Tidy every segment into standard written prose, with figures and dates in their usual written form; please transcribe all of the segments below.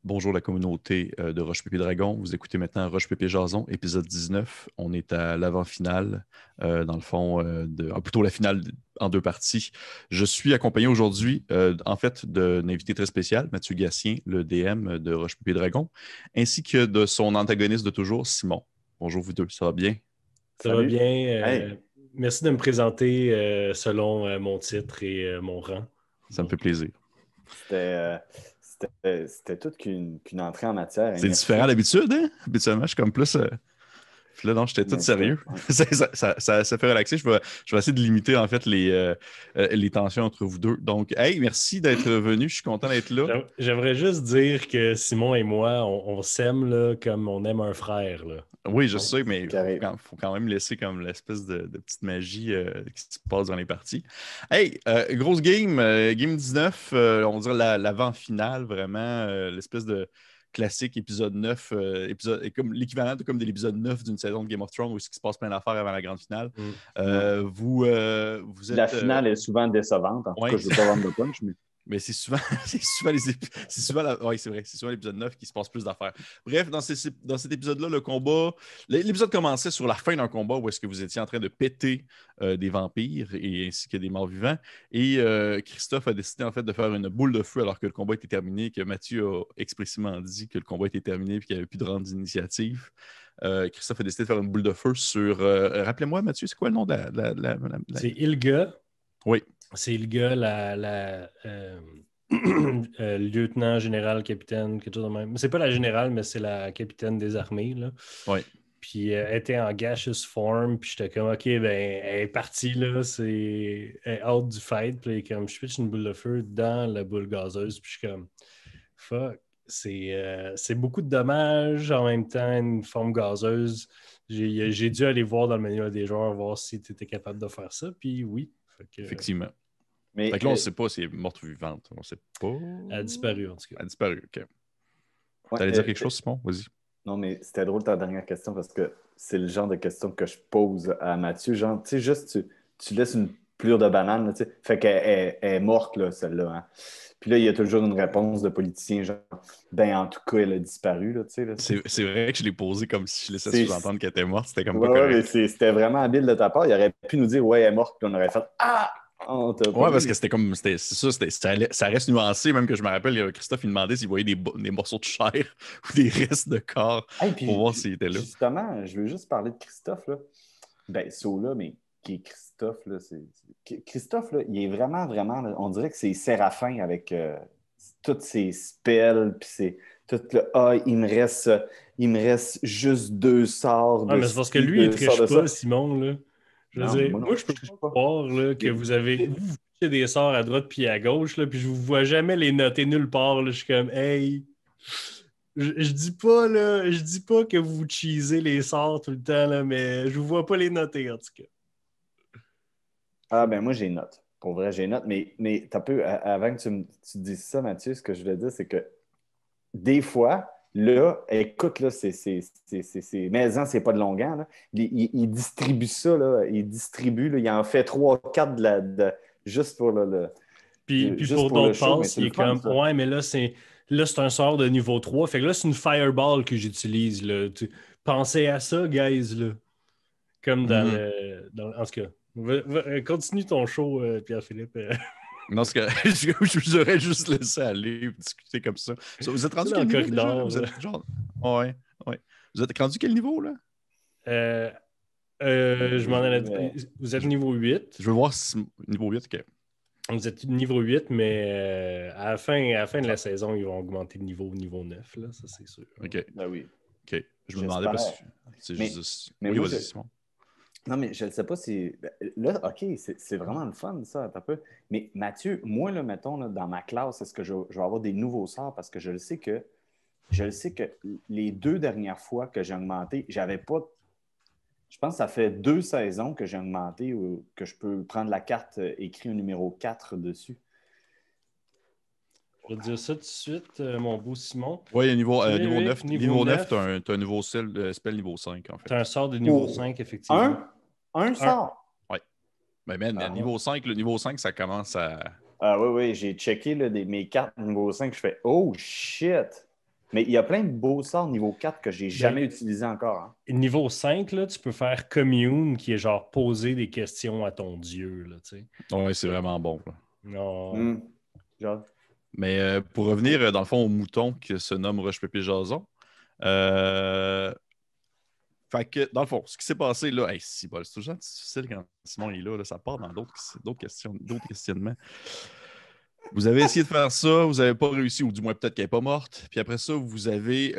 Bonjour la communauté de Roche Pépé Dragon. Vous écoutez maintenant Roche Pépé Jason, épisode 19. On est à l'avant-finale, dans le fond, plutôt la finale en deux parties. Je suis accompagné aujourd'hui, en fait, d'un invité très spécial, Mathieu Gatien, le DM de Roche Pépé Dragon, ainsi que de son antagoniste de toujours, Simon. Bonjour vous deux, ça va bien? Ça va Salut. bien. Hey, Merci de me présenter selon mon titre et mon rang. Ça me fait Donc, plaisir. c'était toute qu'une entrée en matière. Hein, C'est merci. différent d'habitude, hein? Habituellement, je suis comme plus... Puis là, non, j'étais tout Mais c'était, sérieux. ouais. Ça fait relaxer. Je vais essayer de limiter, en fait, les tensions entre vous deux. Donc, hey, merci d'être venu. Je suis content d'être là. j'aimerais juste dire que Simon et moi, on s'aime là, comme on aime un frère. Là. Oui, je Ouais, sais, c'est mais il carré. faut quand même laisser comme l'espèce de petite magie qui se passe dans les parties. Hey, grosse game, game 19, on dirait l'avant-finale, vraiment, l'espèce de classique épisode 9, comme l'équivalent de l'épisode 9 d'une saison de Game of Thrones où il se passe plein d'affaires avant la grande finale. Ouais. Vous La êtes... finale est souvent décevante. En tout cas, ouais. je ne veux pas vendre de punch, mais Mais c'est souvent, ouais, c'est vrai, c'est souvent l'épisode 9 qui se passe plus d'affaires. Bref, dans cet épisode-là, l'épisode commençait sur la fin d'un combat où est-ce que vous étiez en train de péter des vampires et ainsi que des morts vivants. Et Christophe a décidé en fait de faire une boule de feu alors que le combat était terminé, que Mathieu a expressément dit que le combat était terminé et qu'il n'y avait plus de rang d'initiative. Christophe a décidé de faire une boule de feu sur... rappelez-moi, Mathieu, c'est quoi le nom de C'est Ilga. Oui. C'est Ilga, lieutenant, général, capitaine, quelque chose de même. C'est pas la générale, mais c'est la capitaine des armées. Là. Oui. Puis elle était en gaseous form, puis j'étais comme, OK, ben, elle est partie, là, elle est out du fight, puis comme, je pitch une boule de feu dans la boule gazeuse, puis je suis comme, fuck, c'est beaucoup de dommages, en même temps, une forme gazeuse. J'ai dû aller voir dans le manuel des joueurs, voir si tu étais capable de faire ça, puis oui. Effectivement. mais Fait que là, on ne sait pas si elle est morte ou vivante. On ne sait pas. Elle a disparu, en tout cas. Elle a disparu, OK. ouais, T'allais dire quelque chose, Simon? Vas-y. non, mais c'était drôle ta dernière question parce que c'est le genre de question que je pose à Mathieu. Genre, tu sais, juste tu laisses une plure de banane, là, tu sais. Fait qu'elle est morte, là, celle-là. Hein. Puis là, il y a toujours une réponse de politicien, genre, ben en tout cas, elle a disparu, là, tu sais. Là, C'est vrai que je l'ai posé comme si je laissais c'est- sous-entendre qu'elle était morte. C'était comme pas Ouais, ouais, mais correct. c'était vraiment habile de ta part. Il aurait pu nous dire, ouais, elle est morte, puis on aurait fait, ah, on t'a pas Ouais, parce vu. que c'était comme. C'est ça, ça reste nuancé, même que je me rappelle, Christophe, il demandait s'il voyait des morceaux de chair ou des restes de corps Hey, pour voir puis, s'il était là. justement, je veux juste parler de Christophe, là. Ben, là, mais qui est Christophe, là, Christophe, là, il est vraiment, vraiment, là, on dirait que c'est Séraphin avec toutes ses spells, puis c'est tout le « Ah, il me reste juste deux sorts Ah, de mais c'est parce que ci, lui, il deux sorts triche de ça. » pas, Simon, là. Je veux Non, mais dire, moi non moi, plus, je je peux triche pas pas. croire là, que Mais- vous fichez des sorts à droite puis à gauche, là, puis je vous vois jamais les noter nulle part. Là. Je suis comme, hey, je dis pas que vous cheesez les sorts tout le temps, là, mais je vous vois pas les noter, en tout cas. Ah, ben moi, j'ai une note. Pour vrai, j'ai une note. Mais t'as peu, avant que tu dises ça, Mathieu, ce que je voulais dire, c'est que des fois, là, écoute, là, mais c'est pas de longueur, là. Il distribue ça, là. Il distribue, là. Il en fait 3, 4 juste pour Puis juste pour pour le d'autres show, mais passes, c'est il le est fun, comme, ça. ouais, mais là, c'est un sort de niveau 3. Fait que là, c'est une fireball que j'utilise, là. Pensez à ça, guys, là. Comme dans Mhm. le. En tout cas, continue ton show, Pierre-Philippe. Non, c'est que je vous aurais juste laissé aller discuter comme ça. Vous êtes C'est rendu dans quel le niveau déjà? corridor. Vous êtes genre. Ouais, ouais. Vous êtes rendu quel niveau, là? Euh, je m'en allais. Mais, Vous êtes Je, niveau 8. je veux voir si niveau 8, OK. Vous êtes niveau 8, mais à la fin de la saison, ils vont augmenter de niveau 9, là, ça c'est sûr. OK. ben oui, OK. Je me demandais parce j'espère. que c'est Mais, juste. mais Oui, moi, vas-y, Simon. non, mais je ne sais pas si. Ben, là, OK, c'est vraiment le fun, ça, un peu. Mais Mathieu, moi, là, mettons, là, dans ma classe, est-ce que je vais avoir des nouveaux sorts? Parce que je le sais que les 2 dernières fois que j'ai augmenté, j'avais pas. Je pense que ça fait 2 saisons que j'ai augmenté ou que je peux prendre la carte écrit un numéro 4 dessus. Je vais te dire ça tout de suite, mon beau Simon. Oui, niveau Philippe, 9, niveau niveau 9, 9, t'as un nouveau spell niveau 5, en tu as un fait. sort de niveau Pour 5, effectivement. un Un. sort. Ouais. Mais man, Ah, Ouais. niveau 5, le niveau 5, ça commence à. ah oui, oui, j'ai checké là, mes cartes niveau 5. Je fais Oh shit! Mais il y a plein de beaux sorts niveau 4 que j'ai jamais utilisé encore. Hein. Niveau 5, là, tu peux faire commune, qui est genre poser des questions à ton dieu. Là, tu sais. Ouais, c'est vraiment bon. Là. Non. Genre. Mais pour revenir, dans le fond, au mouton qui se nomme Roche-Pépé-Jason, fait que, dans le fond, ce qui s'est passé là, hey, c'est toujours difficile quand Simon est là, ça part dans d'autres questionnements. Vous avez essayé de faire ça, vous n'avez pas réussi, ou du moins peut-être qu'elle n'est pas morte. Puis après ça, vous avez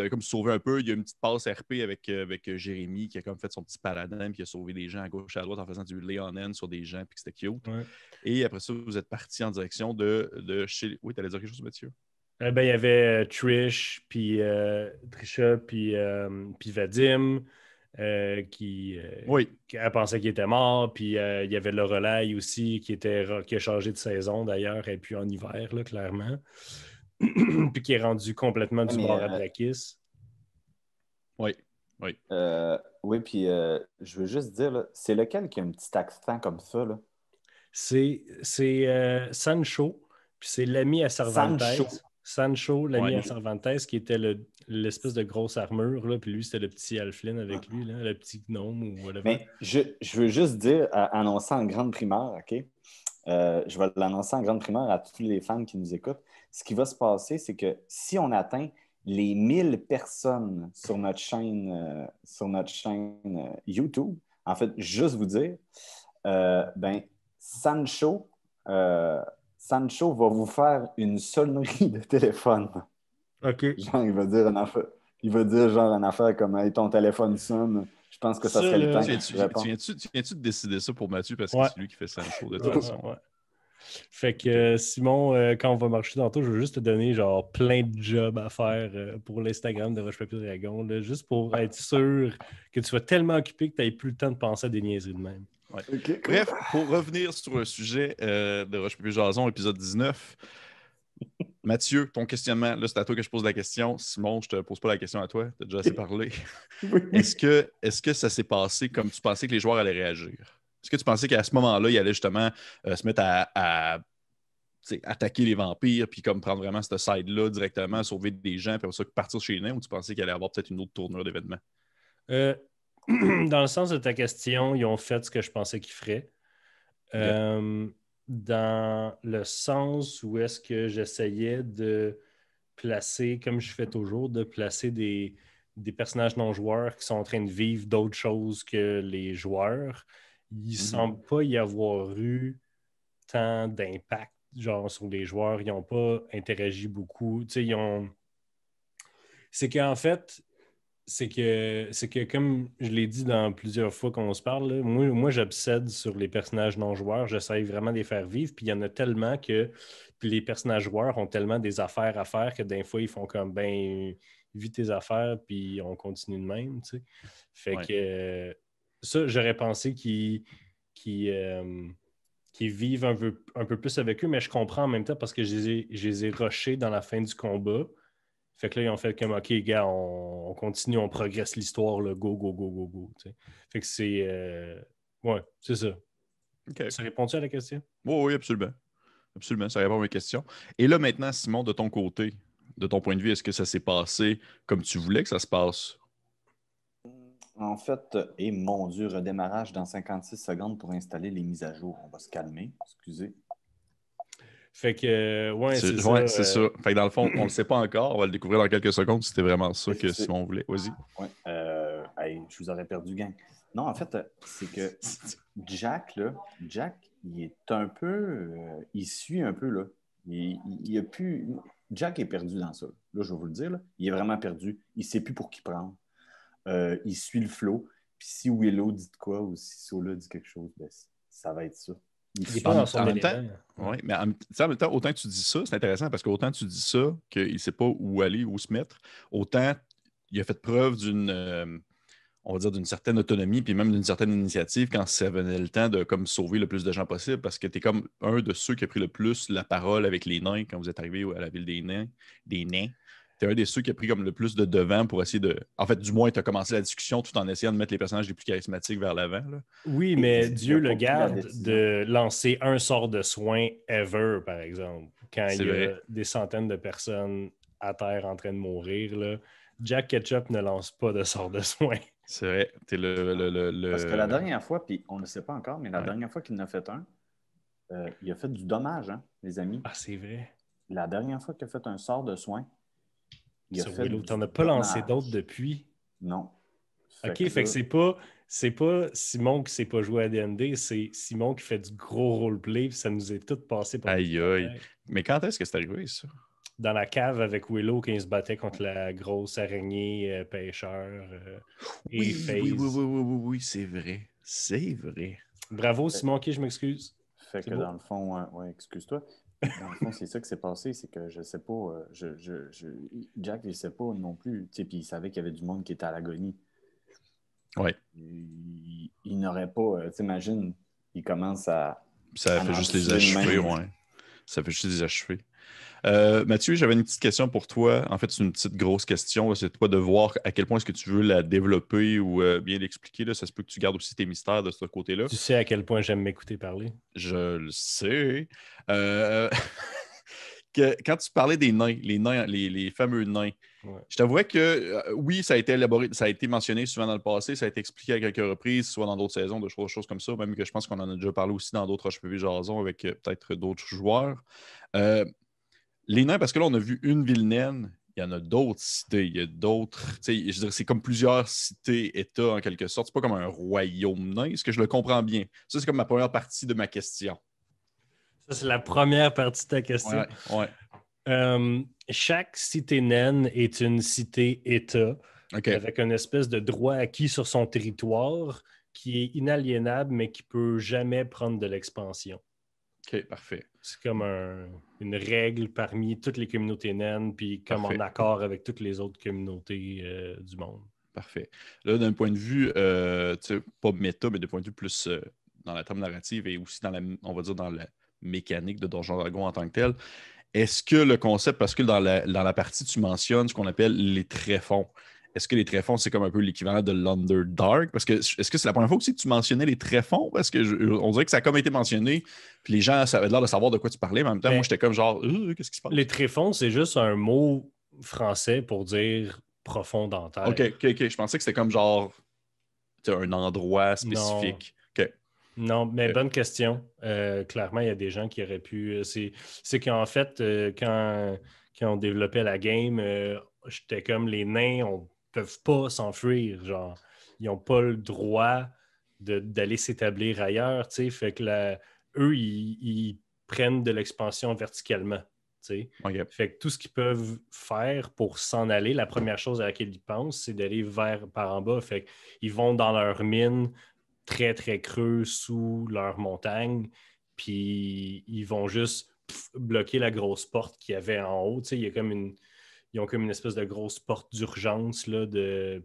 comme sauvé un peu. Il y a une petite passe RP avec Jérémy qui a comme fait son petit paladin puis qui a sauvé des gens à gauche et à droite en faisant du Léonen sur des gens puis que c'était cute. Ouais. Et après ça, vous êtes parti en direction de chez... Oui, tu allais dire quelque chose, Mathieu? Il y avait Trish, puis Trisha, puis Vadim, qui a pensé qu'il était mort. Puis il y avait Lorelai aussi, qui a changé de saison d'ailleurs, et puis en hiver, là, clairement. Puis qui est rendu complètement du bord à Drakis. Oui. Oui, puis je veux juste dire, là, c'est lequel qui a un petit accent comme ça? Là? C'est Sancho, puis c'est l'ami à Cervantes. Sancho, l'ami à Cervantes, qui était l'espèce de grosse armure, là, puis lui, c'était le petit Alflin avec lui, là, le petit gnome ou whatever. Mais je veux juste dire, annoncer en grande primaire, OK? Je vais l'annoncer en grande primaire à tous les fans qui nous écoutent. Ce qui va se passer, c'est que si on atteint les 1000 personnes sur notre chaîne, YouTube, en fait, juste vous dire, Sancho va vous faire une sonnerie de téléphone. OK. Genre, il va dire une affaire comme hey, ton téléphone sonne. Je pense que ça serait le temps que tu réponds. Tu viens-tu de décider ça pour Mathieu parce que c'est lui qui fait Sancho de toute façon? Ouais. Fait que Simon, quand on va marcher tantôt, je veux juste te donner genre plein de jobs à faire pour l'Instagram de Roche Papier Dragon, là, juste pour être sûr que tu sois tellement occupé que tu n'aies plus le temps de penser à des niaiseries de même. Ouais. Okay. Bref, pour revenir sur un sujet de Roche Papier Jason, épisode 19, Mathieu, ton questionnement, là c'est à toi que je pose la question. Simon, je te pose pas la question à toi, tu as déjà assez parlé. Oui. Est-ce que ça s'est passé comme tu pensais que les joueurs allaient réagir? Est-ce que tu pensais qu'à ce moment-là, ils allaient justement se mettre à attaquer les vampires puis comme prendre vraiment cette side-là directement, sauver des gens puis après ça partir chez les nains, ou tu pensais qu'il allait avoir peut-être une autre tournure d'événements? Dans le sens de ta question, ils ont fait ce que je pensais qu'ils feraient. Dans le sens où est-ce que j'essayais de placer, comme je fais toujours, de placer des personnages non-joueurs qui sont en train de vivre d'autres choses que les joueurs. Il ne semble pas y avoir eu tant d'impact genre sur les joueurs. Ils n'ont pas interagi beaucoup. Tu sais, c'est qu'en fait, c'est que comme je l'ai dit dans plusieurs fois qu'on se parle, là, moi j'obsède sur les personnages non-joueurs. J'essaie vraiment de les faire vivre. Puis il y en a tellement que les personnages joueurs ont tellement des affaires à faire que des fois, ils font comme vis tes affaires, puis on continue de même. Tu sais. Fait que ça, j'aurais pensé qu'ils vivent un peu plus avec eux, mais je comprends en même temps parce que je les ai rushés dans la fin du combat. Fait que là, ils ont fait comme, OK, gars, on continue, on progresse l'histoire, là, go, go, go, go, go. T'sais. Fait que c'est... Ouais, c'est ça. Okay. Ça répond-tu à la question? Oui, absolument. Absolument, ça répond à mes questions. Et là, maintenant, Simon, de ton côté, de ton point de vue, est-ce que ça s'est passé comme tu voulais que ça se passe? En fait, mon Dieu, redémarrage dans 56 secondes pour installer les mises à jour. On va se calmer, excusez. Fait que, c'est ça. Ouais, c'est ça. Fait que dans le fond, on ne le sait pas encore. On va le découvrir dans quelques secondes si c'était vraiment ça que Simon voulait. Vas-y. Ouais. Je vous aurais perdu, gang. Non, en fait, c'est que Jack, il est un peu... il suit un peu, là. Il a plus... Jack est perdu dans ça. Là, je vais vous le dire, là. Il est vraiment perdu. Il ne sait plus pour qui prendre. Il suit le flow. Puis si Willow dit de quoi ou si Sola dit quelque chose, ben, ça va être ça. Il n'est pas dans son élément. Oui, mais en même temps, autant que tu dis ça, c'est intéressant parce qu'autant tu dis ça qu'il ne sait pas où aller, où se mettre, autant il a fait preuve on va dire, d'une certaine autonomie puis même d'une certaine initiative quand ça venait le temps de comme sauver le plus de gens possible parce que tu es comme un de ceux qui a pris le plus la parole avec les nains quand vous êtes arrivé à la ville des nains. Tu es un des ceux qui a pris comme le plus de devant pour essayer de... En fait, du moins, tu as commencé la discussion tout en essayant de mettre les personnages les plus charismatiques vers l'avant. Là. Oui, mais Dieu le garde de lancer un sort de soin ever, par exemple. quand C'est il y a vrai. des centaines de personnes à terre en train de mourir, là, Jack Ketchup ne lance pas de sort de soin. C'est vrai. T'es Parce que la dernière fois, puis on ne le sait pas encore, mais la Ouais. dernière fois qu'il en a fait un, il a fait du dommage, hein, les amis. Ah, c'est vrai. La dernière fois qu'il a fait un sort de soin, il a Sur fait Willow, du t'en as pas lancé d'autres dommage. depuis. Non. OK, que fait que là, c'est pas Simon qui sait pas jouer à D&D, c'est Simon qui fait du gros roleplay, puis ça nous est tout passé par-dessus Aïe, la aïe. tête. Mais quand est-ce que c'est arrivé, ça? Dans la cave avec Willow quand il se battait contre la grosse araignée pêcheur et Oui, oui, oui, FaZe. oui, oui, oui, oui, c'est vrai. C'est vrai. Bravo fait, Simon, OK, je m'excuse. fait C'est que beau. dans le fond, ouais, excuse-toi. Dans le fond, c'est ça qui s'est passé, c'est que je sais pas, Jack, il sait pas non plus, tu sais, puis il savait qu'il y avait du monde qui était à l'agonie. Ouais. Il n'aurait pas, t'imagines, il commence Ça à fait en juste les tuer de achever, même. ouais. Ça fait juste les achever. Mathieu, j'avais une petite question pour toi. En fait, c'est une petite grosse question. C'est toi de voir à quel point est-ce que tu veux la développer ou bien l'expliquer. Là. Ça se peut que tu gardes aussi tes mystères de ce côté-là. Tu sais à quel point j'aime m'écouter parler. Je le sais. Euh, quand tu parlais des nains, les fameux nains, Ouais. je t'avouais que oui, ça a été élaboré, ça a été mentionné souvent dans le passé, ça a été expliqué à quelques reprises, soit dans d'autres saisons, de choses comme ça, même que je pense qu'on en a déjà parlé aussi dans d'autres HPV Jason avec peut-être d'autres joueurs. Euh, les nains, parce que là, on a vu une ville naine, il y en a d'autres cités, il y a d'autres. Je dirais, c'est comme plusieurs cités-États en quelque sorte. C'est pas comme un royaume nain. Est-ce que je le comprends bien? Ça, c'est comme ma première partie de ma question. Ça, c'est la première partie de ta question. Ouais, ouais. Chaque cité naine est une cité-État OK. avec une espèce de droit acquis sur son territoire qui est inaliénable, mais qui peut jamais prendre de l'expansion. OK, parfait. C'est comme une règle parmi toutes les communautés naines, puis comme en Parfait. accord avec toutes les autres communautés du monde. Parfait. Là, d'un point de vue, pas méta, mais d'un point de vue plus dans la trame narrative et aussi dans on va dire dans la mécanique de Donjon Dragon en tant que tel, est-ce que le concept, parce que dans la partie, tu mentionnes ce qu'on appelle les tréfonds. Est-ce que les tréfonds, c'est comme un peu l'équivalent de l'Underdark? Parce que est-ce que c'est la première fois aussi que tu mentionnais les tréfonds? Parce que on dirait que ça a comme été mentionné, puis les gens, ça avait l'air de savoir de quoi tu parlais, mais en même temps, Mais moi, j'étais comme genre, qu'est-ce qui se passe? les tréfonds, c'est juste un mot français pour dire profond dans OK, terre. OK, OK. Je pensais que c'était comme genre un endroit Non. spécifique. OK. Non, mais OK. bonne question. Clairement, il y a des gens qui auraient pu. C'est qu'en fait, quand on développait la game, j'étais comme les nains, on peuvent pas s'enfuir. Genre, ils n'ont pas le droit d'aller s'établir ailleurs. Tu sais, fait que eux, ils prennent de l'expansion verticalement. Tu sais. OK. Fait que tout ce qu'ils peuvent faire pour s'en aller, la première chose à laquelle ils pensent, c'est d'aller par en bas. Fait qu'ils vont dans leur mine très, très creux sous leur montagne, puis ils vont juste bloquer la grosse porte qu'il y avait en haut. Tu sais, ils ont comme une espèce de grosse porte d'urgence là, de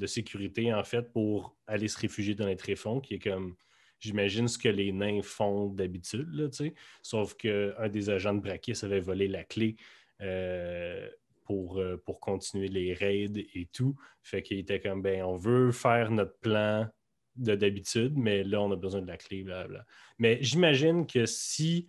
sécurité, en fait, pour aller se réfugier dans les tréfonds, qui est comme, j'imagine, ce que les nains font d'habitude, là, tu sais. Sauf qu'un des agents de Brakis avait volé la clé pour continuer les raids et tout. Fait qu'il était comme, ben, on veut faire notre plan d'habitude, mais là, on a besoin de la clé, blablabla. Mais j'imagine que si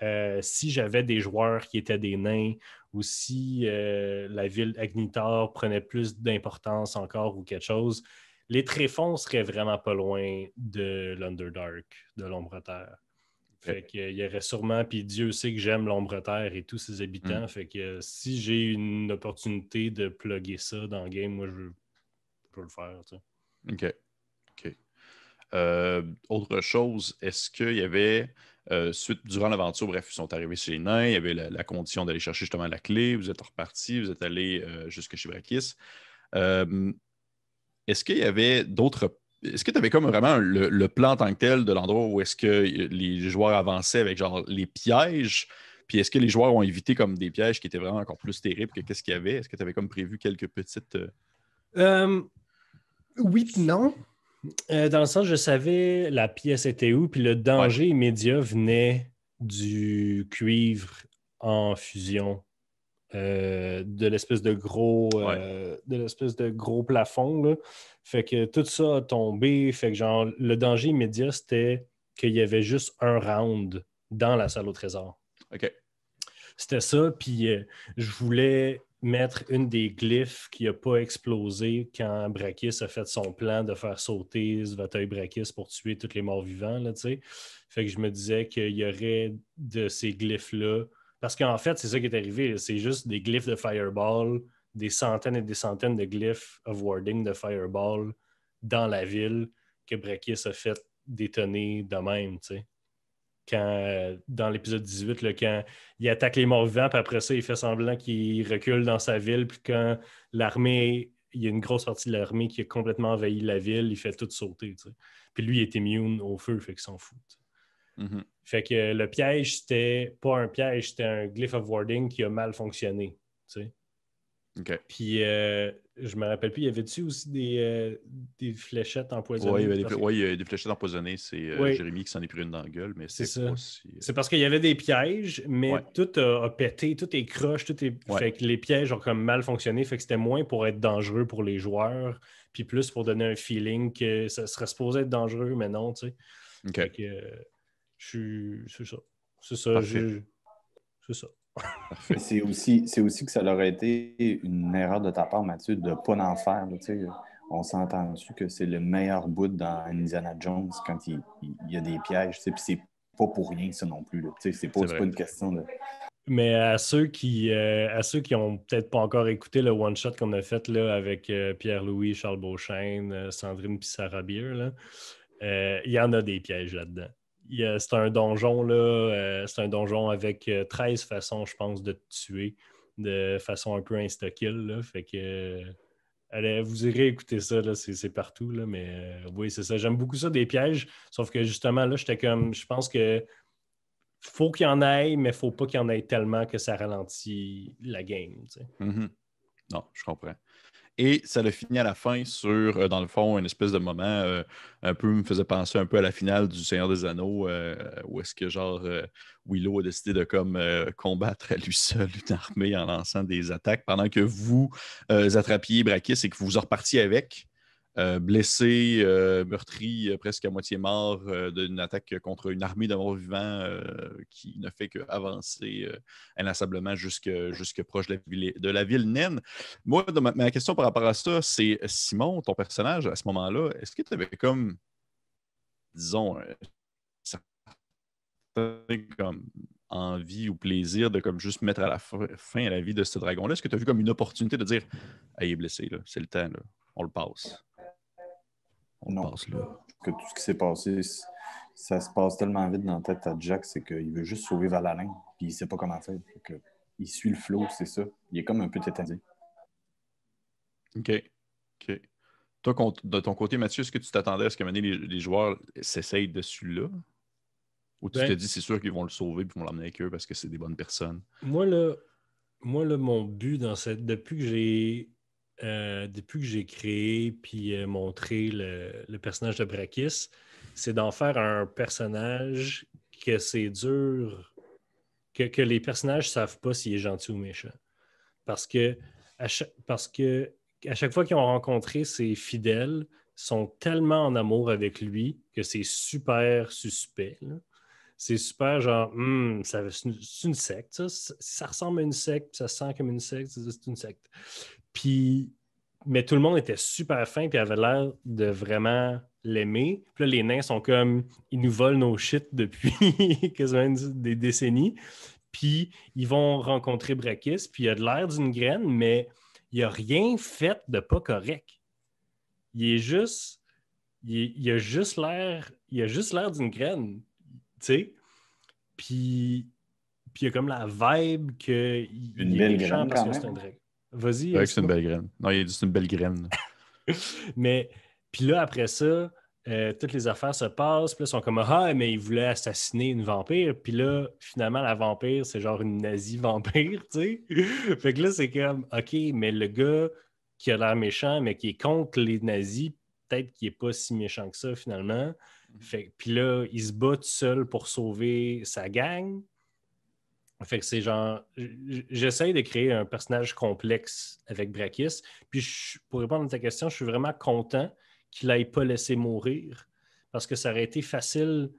j'avais des joueurs qui étaient des nains ou si la ville Agnitar prenait plus d'importance encore ou quelque chose, les tréfonds seraient vraiment pas loin de l'Underdark, de l'Ombre-Terre. Fait qu'il y aurait sûrement, puis Dieu sait que j'aime l'Ombre-Terre et tous ses habitants, fait que si j'ai une opportunité de plugger ça dans le game, moi je peux le faire. Tu sais. OK. OK. Autre chose, est-ce qu'il y avait, durant l'aventure, bref, ils sont arrivés chez les nains, il y avait la condition d'aller chercher justement la clé, vous êtes reparti, vous êtes allé jusque chez Brakis. Est-ce qu'il y avait d'autres. Est-ce que tu avais comme vraiment le plan en tant que tel de l'endroit où est-ce que les joueurs avançaient avec genre les pièges? Puis est-ce que les joueurs ont évité comme des pièges qui étaient vraiment encore plus terribles que qu'est-ce qu'il y avait? Est-ce que tu avais comme prévu quelques petites. Oui, non. Dans le sens, je savais la pièce était où, puis le Ouais. danger immédiat venait du cuivre en fusion, de l'espèce de gros plafond, là. Fait que tout ça a tombé. Fait que genre, le danger immédiat, c'était qu'il y avait juste un round dans la salle au trésor. OK. C'était ça, puis je voulais mettre une des glyphes qui n'a pas explosé quand Brakis a fait son plan de faire sauter Svatoj Brakis pour tuer tous les morts vivants, là, tu sais. Fait que je me disais qu'il y aurait de ces glyphes-là. Parce qu'en fait, c'est ça qui est arrivé. C'est juste des glyphes de Fireball, des centaines et des centaines de glyphes of warding de Fireball dans la ville que Brakis a fait détonner de même, tu sais. Dans l'épisode 18, là, quand il attaque les morts-vivants, puis après ça, il fait semblant qu'il recule dans sa ville, puis quand l'armée, il y a une grosse partie de l'armée qui a complètement envahi la ville, il fait tout sauter. Tu sais. Puis lui, il est immune au feu, fait qu'il s'en fout. Mm-hmm. Fait que le piège, c'était pas un piège, c'était un glyph of warding qui a mal fonctionné. Tu sais. OK. Puis, je me rappelle plus, y avait-tu aussi des fléchettes empoisonnées? Oui, il y a des fléchettes empoisonnées. C'est Jérémy qui s'en est pris une dans la gueule, mais c'est ça. pas si... C'est parce qu'il y avait des pièges, mais tout a pété, tout est croche, fait que les pièges ont comme mal fonctionné, fait que c'était moins pour être dangereux pour les joueurs, puis plus pour donner un feeling que ça serait supposé être dangereux, mais non, tu sais. OK. Fait que c'est ça. C'est ça. C'est ça. C'est aussi que ça aurait été une erreur de ta part, Mathieu, de ne pas en faire. Là, on s'est entendu que c'est le meilleur bout dans Indiana Jones quand il y a des pièges. Puis c'est pas pour rien, ça non plus. C'est pas une question de... Mais à ceux qui ont peut-être pas encore écouté le one-shot qu'on a fait là, avec Pierre-Louis, Charles Beauchesne, Sandrine puis Sarah Beer, là, il y en a des pièges là-dedans. C'est un donjon, là, c'est un donjon avec 13 façons, je pense, de te tuer de façon un peu insta-kill. Là, fait que allez, vous irez écouter ça, là, c'est partout. Là, mais oui, c'est ça. J'aime beaucoup ça, des pièges. Sauf que justement, là, j'étais comme. Je pense que faut qu'il y en ait, mais faut pas qu'il y en ait tellement que ça ralentit la game. Tu sais. Mm-hmm. Non, je comprends. Et ça l'a fini à la fin sur, dans le fond, une espèce de moment un peu me faisait penser un peu à la finale du Seigneur des Anneaux, où est-ce que genre Willow a décidé de comme combattre à lui seul une armée en lançant des attaques pendant que vous attrapiez Brakis et que vous repartiez avec. Blessé, meurtri, presque à moitié mort d'une attaque contre une armée de morts-vivants qui ne fait qu'avancer inlassablement jusque proche de la ville naine. Moi, ma question par rapport à ça, c'est Simon, ton personnage, à ce moment-là, est-ce que tu avais comme, disons, comme envie ou plaisir de comme juste mettre à la fin à la vie de ce dragon-là? Est-ce que tu as vu comme une opportunité de dire « il est blessé, là, c'est le temps, là, on le passe ». Non, que tout ce qui s'est passé, ça se passe tellement vite dans la tête à Jack, c'est qu'il veut juste sauver Valhalin, puis il sait pas comment faire. Il suit le flow, c'est ça. Il est comme un peu tétanisé. OK. Toi, de ton côté, Mathieu, est-ce que tu t'attendais à ce que les joueurs s'essayent dessus-là? Ou tu te dis, c'est sûr qu'ils vont le sauver et vont l'emmener avec eux parce que c'est des bonnes personnes? Moi, là, mon but depuis que j'ai créé puis montré le personnage de Brakis, c'est d'en faire un personnage que c'est dur, que les personnages ne savent pas s'il est gentil ou méchant. Parce que à chaque fois qu'ils ont rencontré ses fidèles, sont tellement en amour avec lui que c'est super suspect. Là. C'est super genre, c'est une secte, ça ressemble à une secte, ça sent comme une secte, c'est une secte. Mais tout le monde était super fin et avait l'air de vraiment l'aimer. Puis là, les nains sont comme, ils nous volent nos shit depuis quasiment des décennies. Puis ils vont rencontrer Brakis, puis il a de l'air d'une graine, mais il n'a rien fait de pas correct. Il est juste... Il a juste l'air d'une graine, tu sais. Puis il y a comme la vibe qu'il est méchant parce que c'est un dragon. Vas-y. C'est vrai que c'est une belle graine. Non, il a dit c'est une belle graine. Mais, puis là, après ça, toutes les affaires se passent. Puis là, ils sont comme, ah, mais il voulait assassiner une vampire. Puis là, finalement, la vampire, c'est genre une nazie vampire, tu sais. Fait que là, c'est comme, OK, mais le gars qui a l'air méchant, mais qui est contre les nazis, peut-être qu'il n'est pas si méchant que ça, finalement. Puis là, il se bat tout seul pour sauver sa gang. Fait que c'est genre, j'essaie de créer un personnage complexe avec Brakis. Puis pour répondre à ta question, je suis vraiment content qu'il n'aille pas laissé mourir parce que ça aurait été facile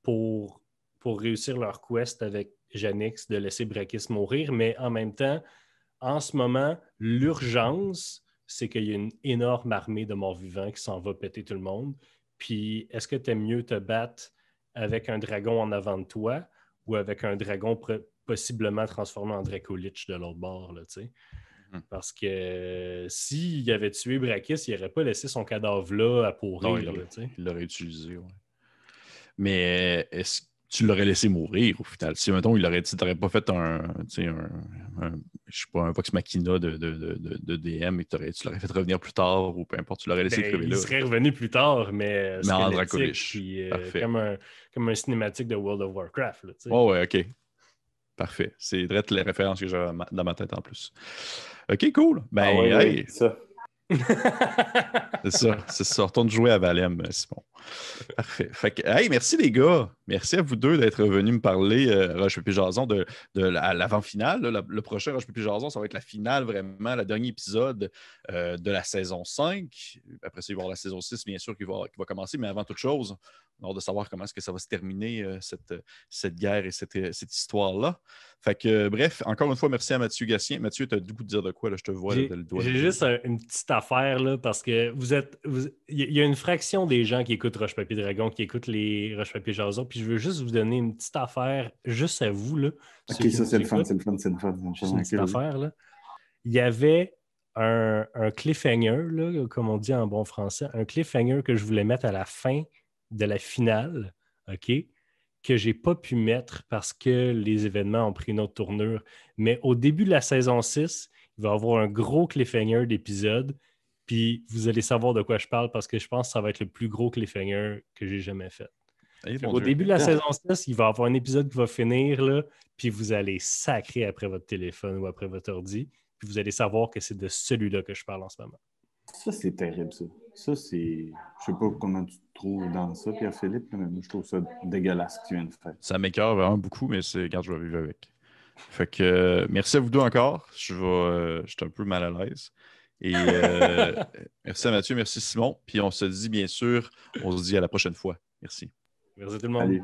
pour pour réussir leur quest avec Janix de laisser Brakis mourir, mais en même temps, en ce moment, l'urgence, c'est qu'il y a une énorme armée de morts-vivants qui s'en va péter tout le monde. Puis, est-ce que tu aimes mieux te battre avec un dragon en avant de toi ou avec un dragon possiblement transformé en Dracolich de l'autre bord, là, tu sais? Parce que s'il avait tué Brakis, il n'aurait pas laissé son cadavre là à pourrir. Non, il l'aurait utilisé, ouais. Mais est-ce que tu l'aurais laissé mourir au final? Si, mettons, tu n'aurais pas fait je sais pas, un Vox Machina de DM et tu l'aurais fait revenir plus tard ou peu importe, tu l'aurais laissé crever là. Il serait revenu plus tard, mais en Dracolich. Parfait. Comme un cinématique de World of Warcraft. Là, oh ouais, OK. Parfait. C'est direct les références que j'ai dans ma tête en plus. OK, cool. Ben, oui, ça. c'est ça. Retourne jouer à Valem, Simon. Parfait. Fait que, hey, merci les gars. Merci à vous deux d'être venus me parler, Roche Papier Jason, de l'avant-finale. Le prochain Roche Papier Jason, ça va être la finale, vraiment, le dernier épisode de la saison 5. Après ça, il va y avoir la saison 6, bien sûr, qui va commencer. Mais avant toute chose, on a hâte de savoir comment est-ce que ça va se terminer, cette guerre et cette histoire-là. Fait que, bref, encore une fois, merci à Mathieu Gatien. Mathieu, tu as du goût de dire de quoi? Là, je te vois. J'ai juste une petite affaire, là, parce que il y a une fraction des gens qui écoutent Roche Papier Dragon, qui écoutent les Roche Papier Jason, puis je veux juste vous donner une petite affaire, juste à vous. Là, OK, ça, c'est le fun. Juste une petite affaire, là. Il y avait un cliffhanger, là, comme on dit en bon français, un cliffhanger que je voulais mettre à la fin de la finale, OK? Que je n'ai pas pu mettre parce que les événements ont pris une autre tournure. Mais au début de la saison 6, il va y avoir un gros cliffhanger d'épisode, puis vous allez savoir de quoi je parle parce que je pense que ça va être le plus gros cliffhanger que j'ai jamais fait. Au début de la saison 6, il va y avoir un épisode qui va finir, là, puis vous allez sacrer après votre téléphone ou après votre ordi, puis vous allez savoir que c'est de celui-là que je parle en ce moment. Ça, c'est terrible, ça. Ça, c'est... Je sais pas comment tu te trouves dans ça, Pierre-Philippe, mais moi, je trouve ça dégueulasse ce que tu viens de faire. Ça m'écoeure vraiment beaucoup, mais regarde, je vais vivre avec. Fait que merci à vous deux encore. Je suis un peu mal à l'aise. Et merci à Mathieu, merci Simon. Puis on se dit, bien sûr, on se dit à la prochaine fois. Merci. Merci tout le monde. Allez.